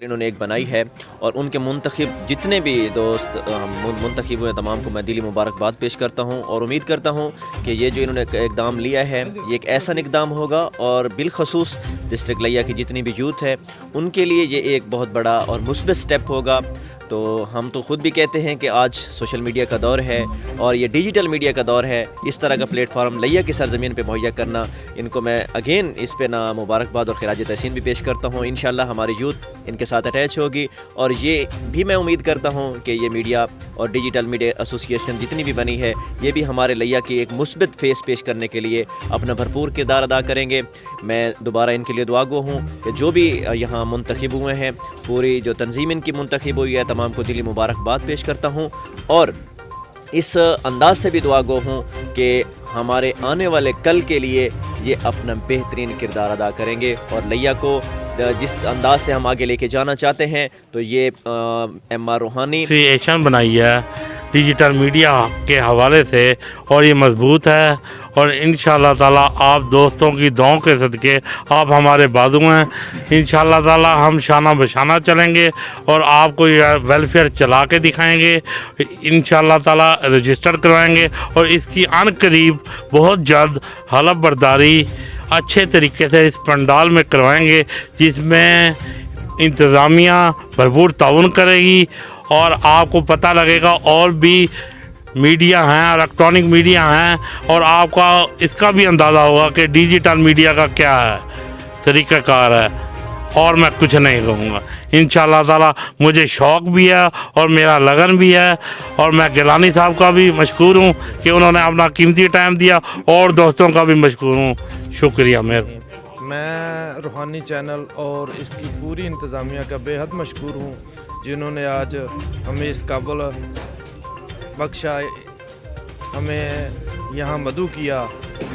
انہوں نے ایک بنائی ہے، اور ان کے منتخب جتنے بھی دوست منتخب ہوئے تمام کو میں دلی مبارکباد پیش کرتا ہوں، اور امید کرتا ہوں کہ یہ جو انہوں نے اقدام لیا ہے یہ ایک ایسا اقدام ہوگا، اور بالخصوص ڈسٹرکٹ لیا کی جتنی بھی یوتھ ہے ان کے لیے یہ ایک بہت بڑا اور مثبت سٹیپ ہوگا۔ تو ہم تو خود بھی کہتے ہیں کہ آج سوشل میڈیا کا دور ہے اور یہ ڈیجیٹل میڈیا کا دور ہے، اس طرح کا پلیٹ فارم لیا کی سرزمین پہ مہیا کرنا، ان کو میں اگین اس پہ مبارکباد اور خراج تحسین بھی پیش کرتا ہوں۔ انشاءاللہ ہماری یوتھ ان کے ساتھ اٹیچ ہوگی، اور یہ بھی میں امید کرتا ہوں کہ یہ میڈیا اور ڈیجیٹل میڈیا ایسوسیشن جتنی بھی بنی ہے یہ بھی ہمارے لیا کی ایک مثبت فیس پیش کرنے کے لیے اپنا بھرپور کردار ادا کریں گے۔ میں دوبارہ ان کے لیے دعا گو ہوں کہ جو بھی یہاں منتخب ہوئے ہیں، پوری جو تنظیم ان کی منتخب ہوئی ہے، تمام کو دلی مبارکباد پیش کرتا ہوں، اور اس انداز سے بھی دعا گو ہوں کہ ہمارے آنے والے کل کے لیے یہ اپنا بہترین کردار ادا کریں گے، اور لیا کو جس انداز سے ہم آگے لے کے جانا چاہتے ہیں تو یہ ایم آر روحانی ایشن بنائی ہے ڈیجیٹل میڈیا کے حوالے سے، اور یہ مضبوط ہے، اور انشاءاللہ تعالی آپ دوستوں کی دعاؤں کے صدقے آپ ہمارے بازو ہیں۔ انشاءاللہ تعالی ہم شانہ بشانہ چلیں گے اور آپ کو یہ ویلفیئر چلا کے دکھائیں گے، انشاءاللہ تعالی رجسٹر کروائیں گے، اور اس کی عن قریب بہت جلد حلف برداری اچھے طریقے سے اس پنڈال میں کروائیں گے، جس میں انتظامیہ بھرپور تعاون کرے گی، اور آپ کو پتہ لگے گا اور بھی میڈیا ہیں، الیکٹرانک میڈیا ہیں، اور آپ کا اس کا بھی اندازہ ہوگا کہ ڈیجیٹل میڈیا کا کیا ہے طریقہ کار ہے، اور میں کچھ نہیں کہوں گا۔ انشاءاللہ تعالی مجھے شوق بھی ہے اور میرا لگن بھی ہے، اور میں گیلانی صاحب کا بھی مشکور ہوں کہ انہوں نے اپنا قیمتی ٹائم دیا، اور دوستوں کا بھی مشکور ہوں۔ شکریہ میرے۔ میں روحانی چینل اور اس کی پوری انتظامیہ کا بے حد مشکور ہوں، جنہوں نے آج ہمیں اس قابل بخشا، ہمیں یہاں مدعو کیا،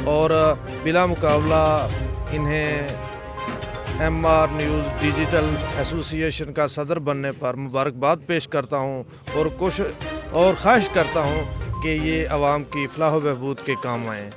اور بلا مقابلہ انہیں M R news digital association کا صدر بننے پر مبارکباد پیش کرتا ہوں، اور خواہش کرتا ہوں کہ یہ عوام کی فلاح و بہبود کے کام آئیں۔